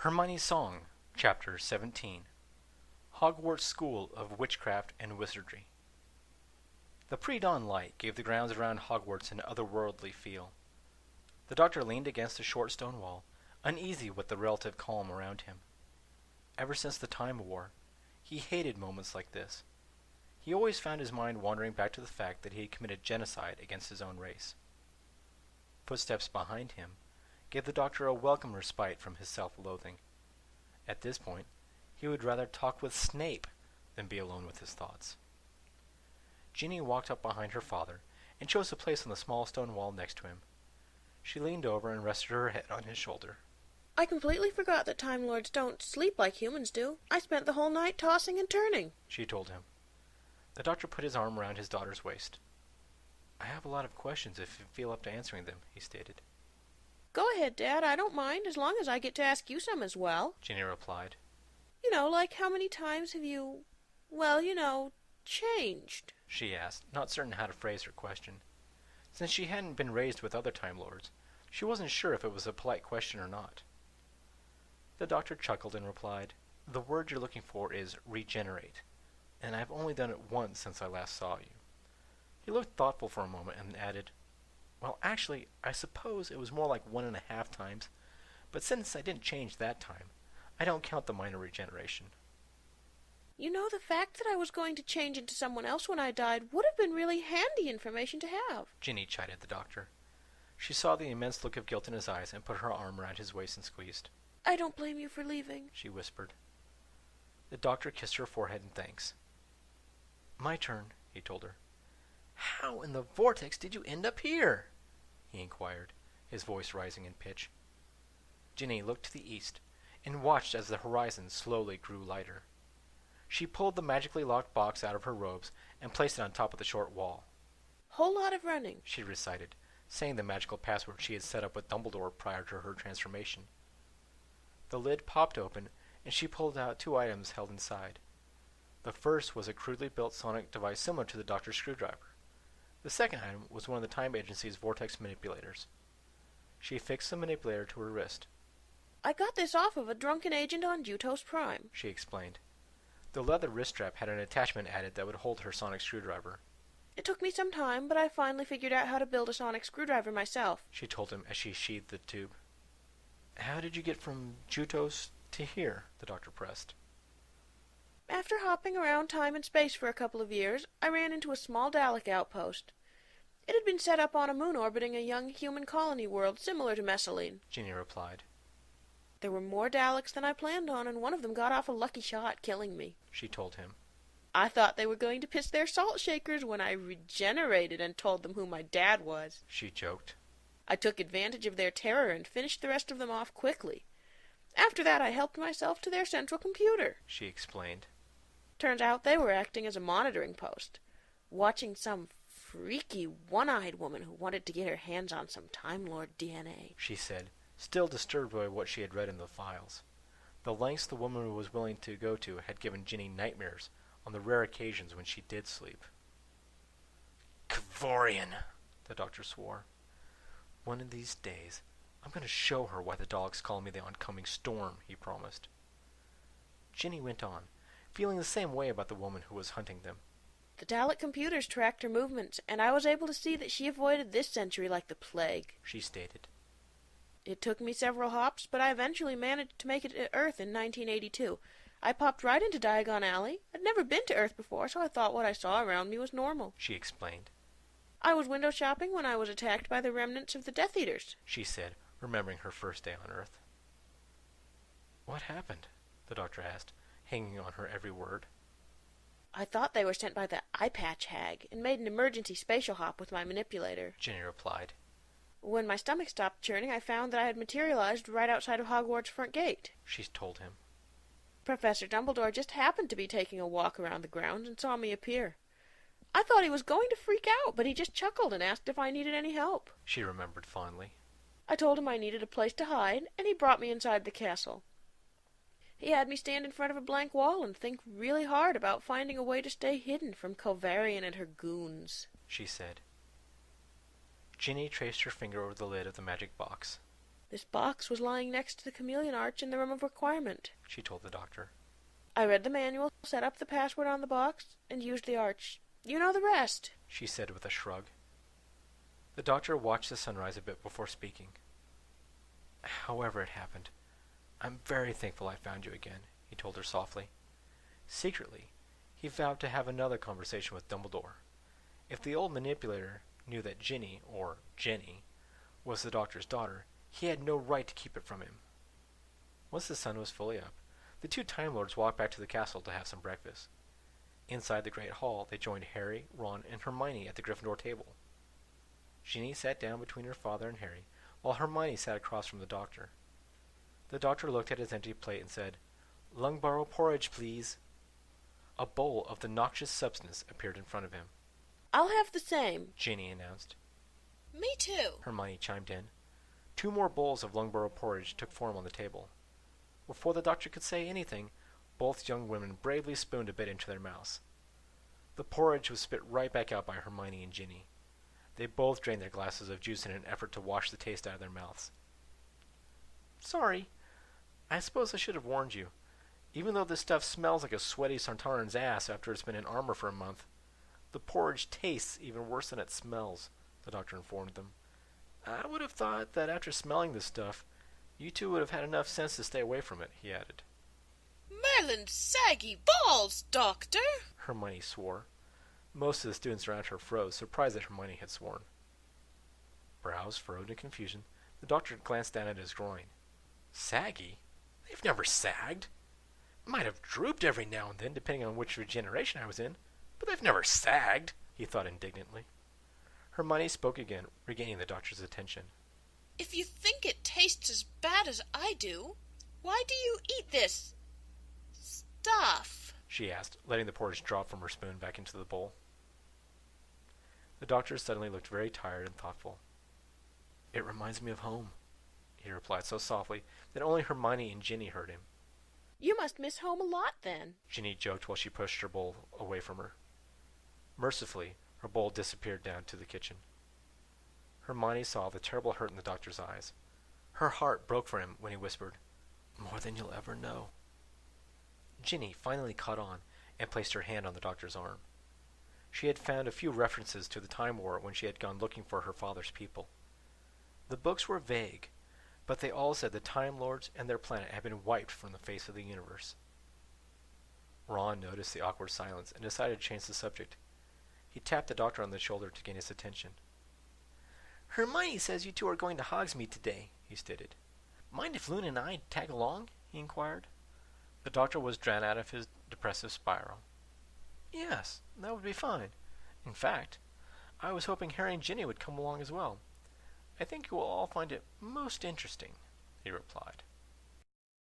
Hermione's Song, Chapter 17. Hogwarts School of Witchcraft and Wizardry. The pre-dawn light gave the grounds around Hogwarts an otherworldly feel. The doctor leaned against a short stone wall, uneasy with the relative calm around him. Ever since the Time War, he hated moments like this. He always found his mind wandering back to the fact that he had committed genocide against his own race. Footsteps behind him gave the doctor a welcome respite from his self-loathing. At this point, he would rather talk with Snape than be alone with his thoughts. Ginny walked up behind her father and chose a place on the small stone wall next to him. She leaned over and rested her head on his shoulder. I completely forgot that Time Lords don't sleep like humans do. I spent the whole night tossing and turning, she told him. The doctor put his arm around his daughter's waist. I have a lot of questions if you feel up to answering them, he stated. Go ahead, Dad. I don't mind, as long as I get to ask you some as well, Ginny replied. Like how many times have you, changed? She asked, not certain how to phrase her question. Since she hadn't been raised with other Time Lords, she wasn't sure if it was a polite question or not. The doctor chuckled and replied, The word you're looking for is regenerate, and I've only done it once since I last saw you. He looked thoughtful for a moment and added, Well, actually, I suppose it was more like 1.5 times, but since I didn't change that time, I don't count the minor regeneration. The fact that I was going to change into someone else when I died would have been really handy information to have, Ginny chided the doctor. She saw the immense look of guilt in his eyes and put her arm around his waist and squeezed. I don't blame you for leaving, she whispered. The doctor kissed her forehead in thanks. My turn, he told her. How in the vortex did you end up here? He inquired, his voice rising in pitch. Ginny looked to the east and watched as the horizon slowly grew lighter. She pulled the magically locked box out of her robes and placed it on top of the short wall. Whole lot of running, she recited, saying the magical password she had set up with Dumbledore prior to her transformation. The lid popped open, and she pulled out 2 items held inside. The first was a crudely built sonic device similar to the doctor's screwdriver. The second item was one of the Time Agency's vortex manipulators. She fixed the manipulator to her wrist. I got this off of a drunken agent on Jutos Prime, she explained. The leather wrist strap had an attachment added that would hold her sonic screwdriver. It took me some time, but I finally figured out how to build a sonic screwdriver myself, she told him as she sheathed the tube. How did you get from Jutos to here? The doctor pressed. After hopping around time and space for a couple of years, I ran into a small Dalek outpost. It had been set up on a moon orbiting a young human colony world similar to Messaline, Ginny replied. There were more Daleks than I planned on, and one of them got off a lucky shot, killing me, she told him. I thought they were going to piss their salt shakers when I regenerated and told them who my dad was, she joked. I took advantage of their terror and finished the rest of them off quickly. After that, I helped myself to their central computer, she explained. Turns out they were acting as a monitoring post, watching some freaky, one-eyed woman who wanted to get her hands on some Time Lord DNA, she said, still disturbed by what she had read in the files. The lengths the woman was willing to go to had given Ginny nightmares on the rare occasions when she did sleep. Kavorian, the doctor swore. One of these days, I'm going to show her why the dogs call me the oncoming storm, he promised. Ginny went on, feeling the same way about the woman who was hunting them. The Dalek computers tracked her movements, and I was able to see that she avoided this century like the plague, she stated. It took me several hops, but I eventually managed to make it to Earth in 1982. I popped right into Diagon Alley. I'd never been to Earth before, so I thought what I saw around me was normal, she explained. I was window shopping when I was attacked by the remnants of the Death Eaters, she said, remembering her first day on Earth. What happened? The doctor asked, hanging on her every word. I thought they were sent by the Eye Patch Hag and made an emergency spatial hop with my manipulator, Ginny replied. When my stomach stopped churning, I found that I had materialized right outside of Hogwarts' front gate, she told him. Professor Dumbledore just happened to be taking a walk around the grounds and saw me appear. I thought he was going to freak out, but he just chuckled and asked if I needed any help, she remembered fondly. I told him I needed a place to hide, and he brought me inside the castle. He had me stand in front of a blank wall and think really hard about finding a way to stay hidden from Kavorian and her goons, she said. Ginny traced her finger over the lid of the magic box. This box was lying next to the chameleon arch in the room of requirement, she told the doctor. I read the manual, set up the password on the box, and used the arch. You know the rest, she said with a shrug. The doctor watched the sunrise a bit before speaking. However it happened, I'm very thankful I found you again, he told her softly. Secretly, he vowed to have another conversation with Dumbledore. If the old manipulator knew that Ginny, or Jenny, was the doctor's daughter, he had no right to keep it from him. Once the sun was fully up, the two Time Lords walked back to the castle to have some breakfast. Inside the great hall, they joined Harry, Ron, and Hermione at the Gryffindor table. Ginny sat down between her father and Harry, while Hermione sat across from the doctor. The doctor looked at his empty plate and said, "Lungbarrow porridge, please." A bowl of the noxious substance appeared in front of him. I'll have the same, Ginny announced. Me too, Hermione chimed in. 2 more bowls of Lungbarrow porridge took form on the table. Before the doctor could say anything, both young women bravely spooned a bit into their mouths. The porridge was spit right back out by Hermione and Ginny. They both drained their glasses of juice in an effort to wash the taste out of their mouths. "Sorry. I suppose I should have warned you. Even though this stuff smells like a sweaty Sartaran's ass after it's been in armor for a month, the porridge tastes even worse than it smells," the doctor informed them. "I would have thought that after smelling this stuff, you two would have had enough sense to stay away from it," he added. Merlin's saggy balls, Doctor! Hermione swore. Most of the students around her froze, surprised that Hermione had sworn. Brows furrowed in confusion, the doctor glanced down at his groin. "Saggy? They've never sagged. Might have drooped every now and then, depending on which regeneration I was in, but they've never sagged," he thought indignantly. Hermione spoke again, regaining the doctor's attention. If you think it tastes as bad as I do, why do you eat this stuff? She asked, letting the porridge drop from her spoon back into the bowl. The doctor suddenly looked very tired and thoughtful. "It reminds me of home," he replied so softly that only Hermione and Ginny heard him. You must miss home a lot, then, Ginny joked while she pushed her bowl away from her. Mercifully, her bowl disappeared down to the kitchen. Hermione saw the terrible hurt in the doctor's eyes. Her heart broke for him when he whispered, "More than you'll ever know." Ginny finally caught on and placed her hand on the doctor's arm. She had found a few references to the Time War when she had gone looking for her father's people. The books were vague, but they all said the Time Lords and their planet had been wiped from the face of the universe. Ron noticed the awkward silence and decided to change the subject. He tapped the doctor on the shoulder to gain his attention. "Hermione says you two are going to Hogsmeade today," he stated. "Mind if Luna and I tag along?" he inquired. The doctor was drawn out of his depressive spiral. "Yes, that would be fine. In fact, I was hoping Harry and Ginny would come along as well. I think you will all find it most interesting," he replied.